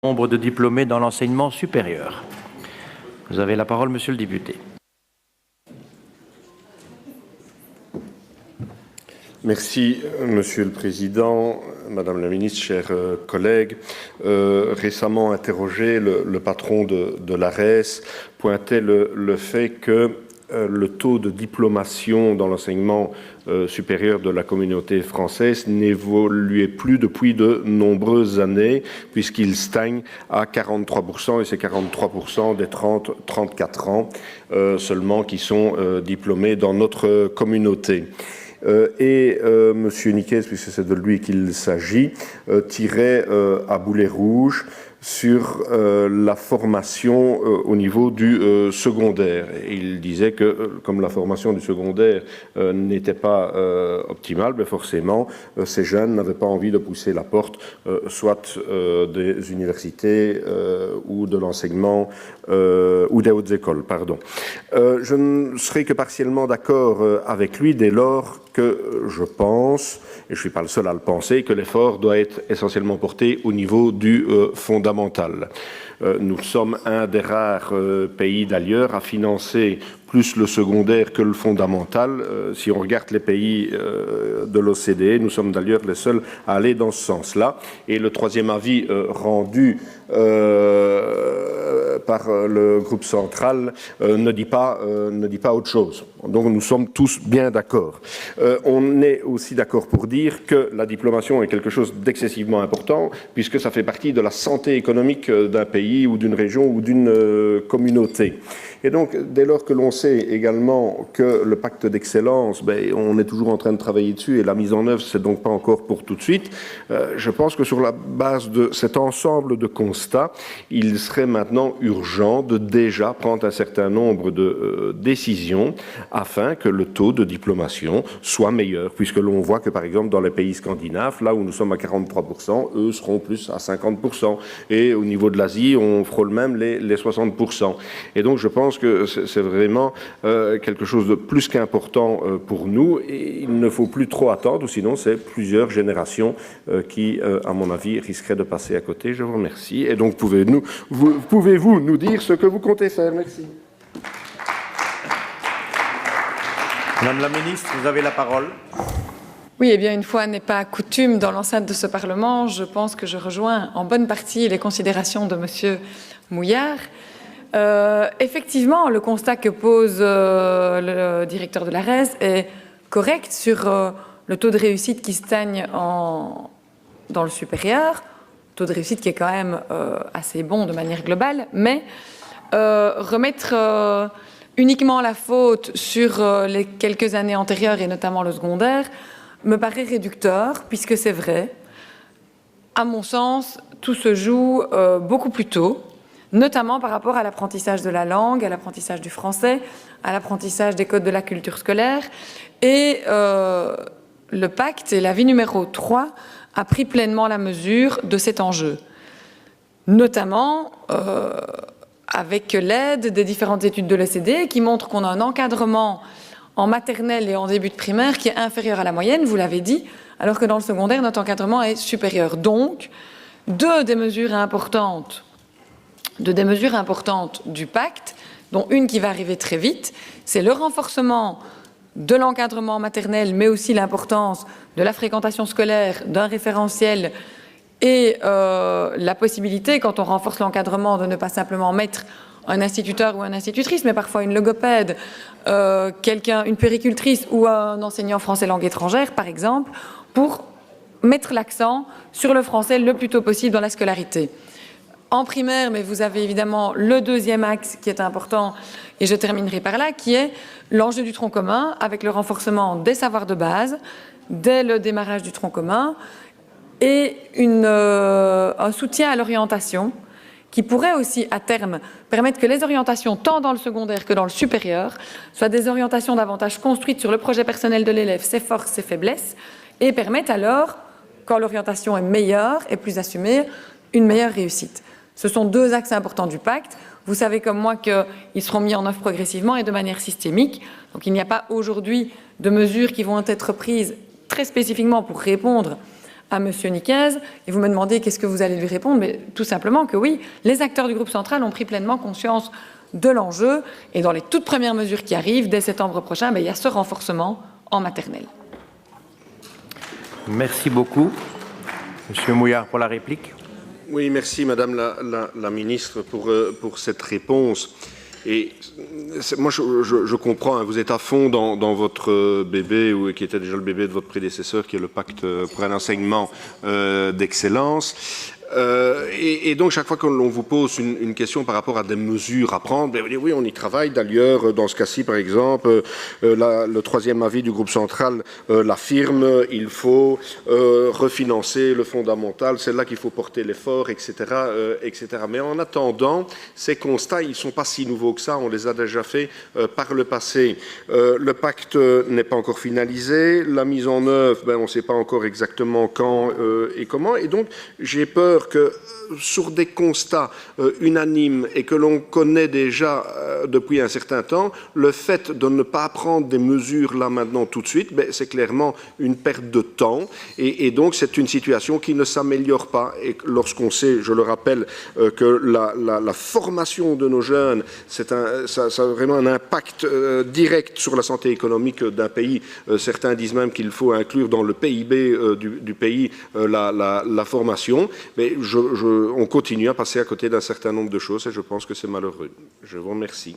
Nombre de diplômés dans l'enseignement supérieur. Vous avez la parole, monsieur le député. Merci, Monsieur le Président, Madame la Ministre, chers collègues. Récemment interrogé, le patron de l'ARES pointait le fait que le taux de diplomation dans l'enseignement supérieur de la communauté française n'évoluait plus depuis de nombreuses années, puisqu'il stagne à 43%, et c'est 43% des 30-34 ans seulement qui sont diplômés dans notre communauté. Monsieur Niquez, puisque c'est de lui qu'il s'agit, tirait à boulet rouge sur la formation au niveau du secondaire. Et il disait que, comme la formation du secondaire n'était pas optimale, mais forcément, ces jeunes n'avaient pas envie de pousser la porte, soit des universités ou de l'enseignement ou des hautes écoles, pardon. Je ne serai que partiellement d'accord avec lui dès lors que je pense, et je ne suis pas le seul à le penser, que l'effort doit être essentiellement porté au niveau du fondamental. Nous sommes un des rares pays d'ailleurs à financer plus le secondaire que le fondamental. Si on regarde les pays de l'OCDE, nous sommes d'ailleurs les seuls à aller dans ce sens-là. Et le troisième avis rendu par le groupe central ne dit pas autre chose. Donc nous sommes tous bien d'accord. On est aussi d'accord pour dire que la diplomation est quelque chose d'excessivement important, puisque ça fait partie de la santé économique d'un pays ou d'une région ou d'une communauté. Et donc, dès lors que l'on sait également que le pacte d'excellence, on est toujours en train de travailler dessus et la mise en œuvre, c'est donc pas encore pour tout de suite, je pense que sur la base de cet ensemble de constats, il serait maintenant urgent de déjà prendre un certain nombre de décisions afin que le taux de diplomation soit meilleur, puisque l'on voit que, par exemple, dans les pays scandinaves, là où nous sommes à 43%, eux seront plus à 50%. Et au niveau de l'Asie, on frôle même les 60%. Et donc, je pense que c'est vraiment quelque chose de plus qu'important pour nous, et il ne faut plus trop attendre, sinon c'est plusieurs générations qui, à mon avis, risqueraient de passer à côté. Je vous remercie. Et donc, pouvez-vous nous dire ce que vous comptez faire? Merci. Madame la ministre, vous avez la parole. Oui, eh bien, une fois n'est pas coutume dans l'enceinte de ce Parlement, je pense que je rejoins en bonne partie les considérations de monsieur Mouillard. Effectivement, le constat que pose le directeur de l'ARES est correct sur le taux de réussite qui stagne dans le supérieur, taux de réussite qui est quand même assez bon de manière globale, mais remettre uniquement la faute sur les quelques années antérieures et notamment le secondaire me paraît réducteur, puisque c'est vrai, à mon sens, tout se joue beaucoup plus tôt, notamment par rapport à l'apprentissage de la langue, à l'apprentissage du français, à l'apprentissage des codes de la culture scolaire. Et le pacte et l'avis numéro 3 a pris pleinement la mesure de cet enjeu, notamment avec l'aide des différentes études de l'OCDE qui montrent qu'on a un encadrement en maternelle et en début de primaire qui est inférieur à la moyenne, vous l'avez dit, alors que dans le secondaire, notre encadrement est supérieur. Donc, deux des mesures importantes du pacte, dont une qui va arriver très vite, c'est le renforcement de l'encadrement maternel, mais aussi l'importance de la fréquentation scolaire, d'un référentiel et la possibilité, quand on renforce l'encadrement, de ne pas simplement mettre un instituteur ou une institutrice, mais parfois une logopède, une puéricultrice ou un enseignant français langue étrangère, par exemple, pour mettre l'accent sur le français le plus tôt possible dans la scolarité. En primaire, mais vous avez évidemment le deuxième axe qui est important, et je terminerai par là, qui est l'enjeu du tronc commun, avec le renforcement des savoirs de base, dès le démarrage du tronc commun, et un soutien à l'orientation, qui pourrait aussi, à terme, permettre que les orientations, tant dans le secondaire que dans le supérieur, soient des orientations davantage construites sur le projet personnel de l'élève, ses forces, ses faiblesses, et permettent alors, quand l'orientation est meilleure et plus assumée, une meilleure réussite. Ce sont deux axes importants du pacte. Vous savez comme moi qu'ils seront mis en œuvre progressivement et de manière systémique. Donc il n'y a pas aujourd'hui de mesures qui vont être prises très spécifiquement pour répondre à M. Nicaise et vous me demandez qu'est-ce que vous allez lui répondre, mais tout simplement que oui, les acteurs du groupe central ont pris pleinement conscience de l'enjeu et dans les toutes premières mesures qui arrivent, dès septembre prochain, il y a ce renforcement en maternelle. Merci beaucoup. Monsieur Mouillard pour la réplique. Oui, merci Madame la Ministre pour cette réponse. Et moi, je comprends, hein, vous êtes à fond dans votre bébé, qui était déjà le bébé de votre prédécesseur, qui est le pacte pour un enseignement d'excellence. Et donc, chaque fois que l'on vous pose une question par rapport à des mesures à prendre, vous dites oui, on y travaille. D'ailleurs, dans ce cas-ci, par exemple, le troisième avis du groupe central l'affirme, il faut refinancer le fondamental, c'est là qu'il faut porter l'effort, etc., etc. Mais en attendant, ces constats, ils ne sont pas si nouveaux que ça, on les a déjà faits par le passé. Le pacte n'est pas encore finalisé, la mise en œuvre, on ne sait pas encore exactement quand et comment, et donc j'ai peur que sur des constats unanimes et que l'on connaît déjà depuis un certain temps, le fait de ne pas prendre des mesures là maintenant tout de suite, c'est clairement une perte de temps et donc c'est une situation qui ne s'améliore pas. Et lorsqu'on sait, je le rappelle, que la formation de nos jeunes, ça a vraiment un impact direct sur la santé économique d'un pays. Certains disent même qu'il faut inclure dans le PIB du pays la formation, mais on continue à passer à côté d'un certain nombre de choses et je pense que c'est malheureux. Je vous remercie.